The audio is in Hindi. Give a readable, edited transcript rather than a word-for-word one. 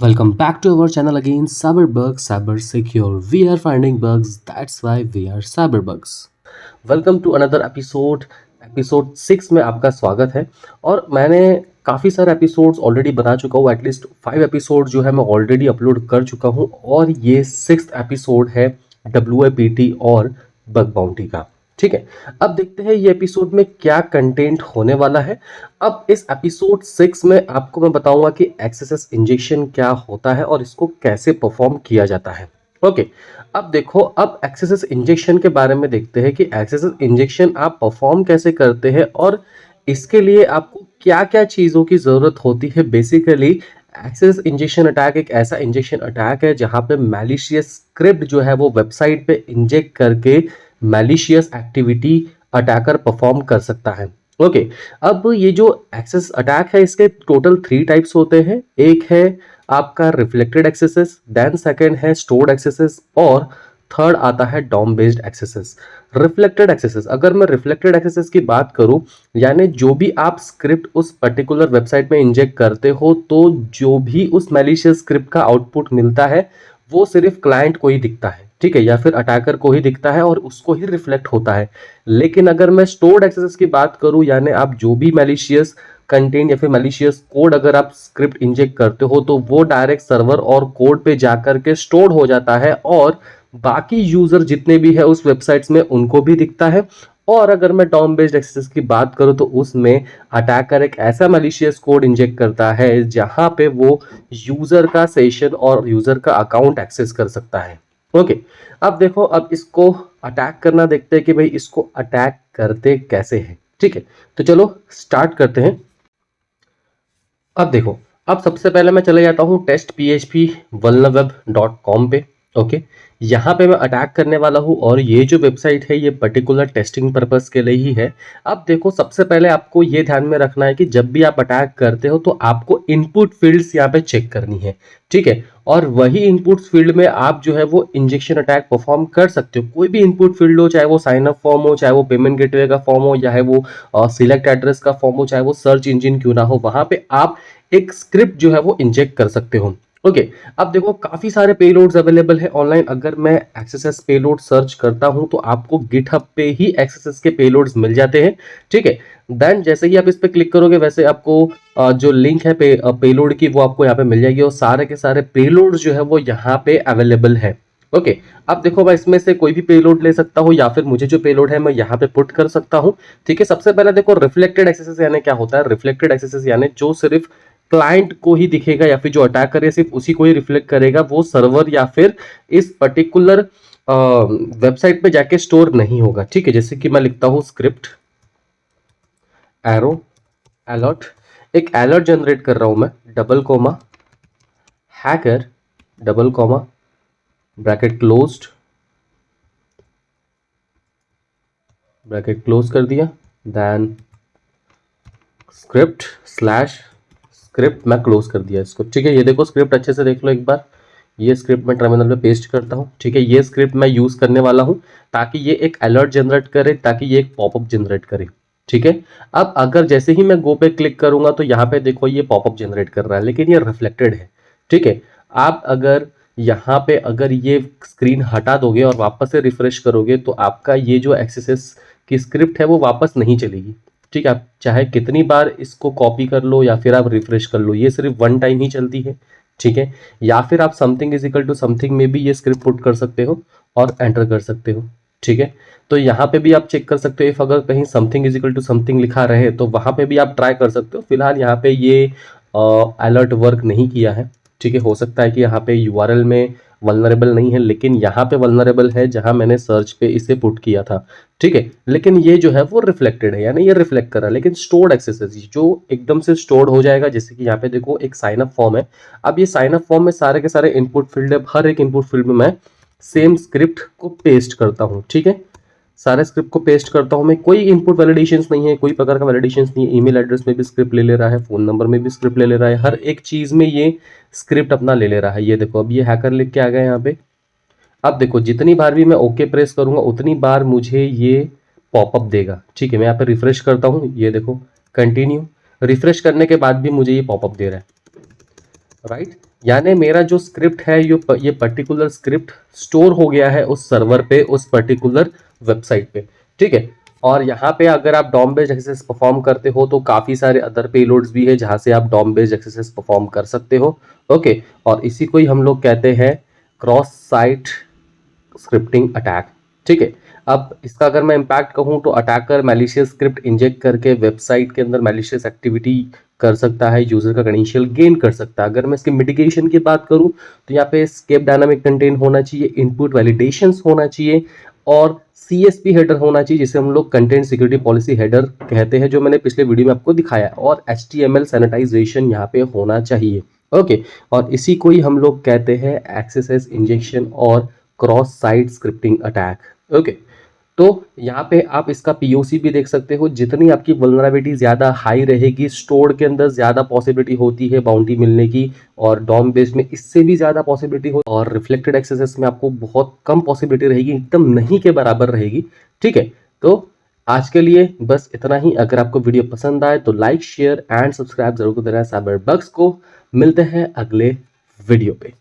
Welcome back to our channel again, Cyberbug Cyber Secure. We are finding bugs, that's why we are Cyberbugs. Welcome to another episode 6 में आपका स्वागत है। और मैंने काफ़ी सारे एपिसोड्स ऑलरेडी बना चुका हूँ, एटलीस्ट 5 एपिसोड जो है मैं ऑलरेडी अपलोड कर चुका हूँ और ये 6th एपिसोड है WAPT और बग बाउंटी का। ठीक है, अब देखते हैं ये एपिसोड में क्या कंटेंट होने वाला है। अब इस एपिसोड 6 में आपको मैं बताऊंगा कि एक्सेस इंजेक्शन क्या होता है और इसको कैसे परफॉर्म किया जाता है। ओके, अब देखो, अब एक्सेस इंजेक्शन के बारे में देखते हैं कि एक्सेस इंजेक्शन आप परफॉर्म कैसे करते हैं और इसके लिए आपको क्या क्या चीज़ों की ज़रूरत होती है। बेसिकली एक्सेस इंजेक्शन अटैक एक ऐसा इंजेक्शन अटैक है जहां पे मैलिशियस स्क्रिप्ट जो है वो वेबसाइट पे इंजेक्ट करके मैलिशियस एक्टिविटी अटैकर परफॉर्म कर सकता है। ओके, अब ये जो एक्सेस अटैक है इसके टोटल 3 टाइप्स होते हैं। एक है आपका रिफ्लेक्टेड एक्सेसेस, देन सेकंड है स्टोर्ड एक्सेसेस और थर्ड आता है DOM based XSS. Reflected XSS, अगर मैं रिफ्लेक्टेड एक्सेसेस की बात करूं, यानी जो भी आप स्क्रिप्ट उस पर्टिकुलर वेबसाइट में इंजेक्ट करते हो तो जो भी उस मैलिशियस स्क्रिप्ट का आउटपुट मिलता है वो सिर्फ क्लाइंट को ही दिखता है, ठीक है, या फिर अटैकर को ही दिखता है और उसको ही रिफ्लेक्ट होता है। लेकिन अगर मैं स्टोर्ड एक्सेसेस की बात करूं, यानी आप जो भी मैलिशियस कंटेंट या फिर मैलिशियस कोड अगर आप स्क्रिप्ट इंजेक्ट करते हो तो वो डायरेक्ट सर्वर और कोड पे जाकर के स्टोर हो जाता है और बाकी यूजर जितने भी है उस वेबसाइट्स में उनको भी दिखता है। और अगर मैं डॉम बेस्ड एक्सेस की बात करूं तो उसमें अटैकर एक ऐसा मैलिशियस कोड इंजेक्ट करता है जहां पे वो यूजर का सेशन और यूजर का अकाउंट एक्सेस कर सकता है। ओके, अब देखो, अब इसको अटैक करना देखते हैं कि भाई इसको अटैक करते कैसे हैं। ठीक है, तो चलो स्टार्ट करते हैं। अब देखो, अब सबसे पहले मैं चले जाता हूँ testphp.vulnerweb.com पे। ओके, यहाँ पे मैं अटैक करने वाला हूँ और ये जो वेबसाइट है ये पर्टिकुलर टेस्टिंग पर्पस के लिए ही है। अब देखो, सबसे पहले आपको ये ध्यान में रखना है कि जब भी आप अटैक करते हो तो आपको इनपुट फील्ड्स यहाँ पे चेक करनी है। ठीक है, और वही इनपुट फील्ड में आप जो है वो इंजेक्शन अटैक परफॉर्म कर सकते हो। कोई भी इनपुट फील्ड हो, चाहे वो साइन अप फॉर्म हो, चाहे वो पेमेंट गेटवे का फॉर्म हो, चाहे वो सिलेक्ट एड्रेस का फॉर्म हो, चाहे वो सर्च इंजन क्यों ना हो, वहां पे आप एक स्क्रिप्ट जो है वो इंजेक्ट कर सकते हो। ओके, अब देखो, काफी सारे पेलोड्स अवेलेबल है ऑनलाइन। अगर मैं एक्सेस पेलोड सर्च करता हूं तो आपको गिटहब पे ही एक्सेस के पेलोड्स मिल जाते हैं। ठीक है, देन जैसे ही आप इस पे क्लिक करोगे वैसे आपको जो लिंक है पेलोड की वो आपको यहाँ पे मिल जाएगी और सारे के सारे पेलोड जो है वो यहाँ पे अवेलेबल है। ओके, अब देखो, मैं इसमें से कोई भी पेलोड ले सकता हूँ या फिर मुझे जो पेलोड है मैं यहाँ पे पुट कर सकता हूँ। ठीक है, सबसे पहले देखो, रिफ्लेक्टेड एक्सेस यानी क्या होता है। रिफ्लेक्टेड एक्सेस यानी जो सिर्फ क्लाइंट को ही दिखेगा या फिर जो अटैकर है सिर्फ उसी को ही रिफ्लेक्ट करेगा, वो सर्वर या फिर इस पर्टिकुलर वेबसाइट पे जाके स्टोर नहीं होगा। ठीक है, जैसे कि मैं लिखता हूं स्क्रिप्ट एरो अलर्ट, एक अलर्ट जनरेट कर रहा हूं मैं, double comma hacker double comma bracket closed, bracket close कर दिया, देन स्क्रिप्ट स्लैश स्क्रिप्ट मैं क्लोज कर दिया इसको। ठीक है, ये देखो स्क्रिप्ट अच्छे से देख लो एक बार। ये स्क्रिप्ट मैं टर्मिनल पे पेस्ट करता हूँ। ठीक है, ये स्क्रिप्ट मैं यूज करने वाला हूँ ताकि ये एक अलर्ट जनरेट करे, ताकि ये एक पॉपअप जनरेट करे। ठीक है, अब अगर जैसे ही मैं गो पे क्लिक करूंगा तो यहाँ पे देखो ये पॉपअप जनरेट कर रहा है, लेकिन ये रिफ्लेक्टेड है। ठीक है, आप अगर यहाँ पे अगर ये स्क्रीन हटा दोगे और वापस से रिफ्रेश करोगे तो आपका ये जो एक्सेस की स्क्रिप्ट है वो वापस नहीं चलेगी। ठीक है, आप चाहे कितनी बार इसको कॉपी कर लो या फिर आप रिफ्रेश कर लो, ये सिर्फ वन टाइम ही चलती है। ठीक है, या फिर आप something is equal to something में भी ये स्क्रिप्ट पुट कर सकते हो और एंटर कर सकते हो। ठीक है, तो यहाँ पे भी आप चेक कर सकते हो, इफ अगर कहीं something is equal to something लिखा रहे तो वहां पे भी आप ट्राई कर सकते हो। फिलहाल यहाँ पे ये अलर्ट वर्क नहीं किया है। ठीक है, हो सकता है कि यहाँ पे यूआरएल में वल्नरेबल नहीं है, लेकिन यहाँ पे वल्नरेबल है जहां मैंने सर्च पे इसे पुट किया था। ठीक है, लेकिन ये जो है वो रिफ्लेक्टेड है, यानी ये रिफ्लेक्ट कर रहा है। लेकिन स्टोर्ड एक्सेस जो एकदम से स्टोर्ड हो जाएगा, जैसे कि यहाँ पे देखो एक साइन अप फॉर्म है। अब ये साइन अप फॉर्म में सारे के सारे इनपुट फील्ड है, हर एक इनपुट फील्ड में मैं सेम स्क्रिप्ट को पेस्ट करता हूँ। ठीक है, सारे स्क्रिप्ट को पेस्ट करता हूं मैं, कोई इनपुट वैलिडेशंस नहीं है, कोई प्रकार का वैलिडेशंस नहीं है। ईमेल एड्रेस में भी स्क्रिप्ट ले ले रहा है, फोन नंबर में भी स्क्रिप्ट ले ले रहा है, हर एक चीज में ये स्क्रिप्ट अपना ले ले रहा है। ये देखो, अब ये हैकर लिख के आ गया यहाँ पे। अब देखो, जितनी बार भी मैं ओके प्रेस करूंगा उतनी बार मुझे ये पॉपअप देगा। ठीक है, मैं यहाँ पे रिफ्रेश करता हूँ, ये देखो कंटिन्यू, रिफ्रेश करने के बाद भी मुझे ये पॉपअप दे रहा है। राइट, यानी मेरा जो स्क्रिप्ट है ये पर्टिकुलर स्क्रिप्ट स्टोर हो गया है उस सर्वर पे, उस पर्टिकुलर वेबसाइट पे, ठीक है। और यहाँ पे अगर आप डॉम बेस्ड एक्सेस परफॉर्म करते हो तो काफ़ी सारे अदर पेलोड्स भी है जहाँ से आप डॉम बेस्ड एक्सेस परफॉर्म कर सकते हो, ओके। और इसी को ही हम लोग कहते हैं क्रॉस साइट स्क्रिप्टिंग अटैक, ठीक है। अब इसका अगर मैं इम्पैक्ट कहूँ तो अटैकर मैलिशियस स्क्रिप्ट इंजेक्ट करके वेबसाइट के अंदर मैलिशियस एक्टिविटी कर सकता है, यूजर का क्रेडेंशियल गेन कर सकता है। अगर मैं इसके मिटिगेशन की बात करूँ तो यहाँ पे स्केप डायनामिक कंटेंट होना चाहिए, इनपुट वैलिडेशंस होना चाहिए और CSP हेडर होना चाहिए जिसे हम लोग कंटेंट सिक्योरिटी पॉलिसी हेडर कहते हैं, जो मैंने पिछले वीडियो में आपको दिखाया, और HTML सैनिटाइजेशन यहाँ पे होना चाहिए, ओके। और इसी को ही हम लोग कहते हैं एक्सेस इंजेक्शन और cross site scripting attack, okay. तो यहाँ पे आप इसका POC भी देख सकते हो। जितनी आपकी वल्नरेबिलिटी ज़्यादा हाई रहेगी, स्टोर के अंदर ज़्यादा पॉसिबिलिटी होती है बाउंटी मिलने की, और डॉम बेस में इससे भी ज़्यादा पॉसिबिलिटी हो, और रिफ्लेक्टेड एक्सेसेस में आपको बहुत कम पॉसिबिलिटी रहेगी, एकदम नहीं के बराबर रहेगी, ठीक है। तो आज के लिए बस इतना ही। अगर आपको वीडियो पसंद आए तो लाइक, शेयर एंड सब्सक्राइब जरूर कर देना साइबर बग्स को। मिलते हैं अगले वीडियो पे।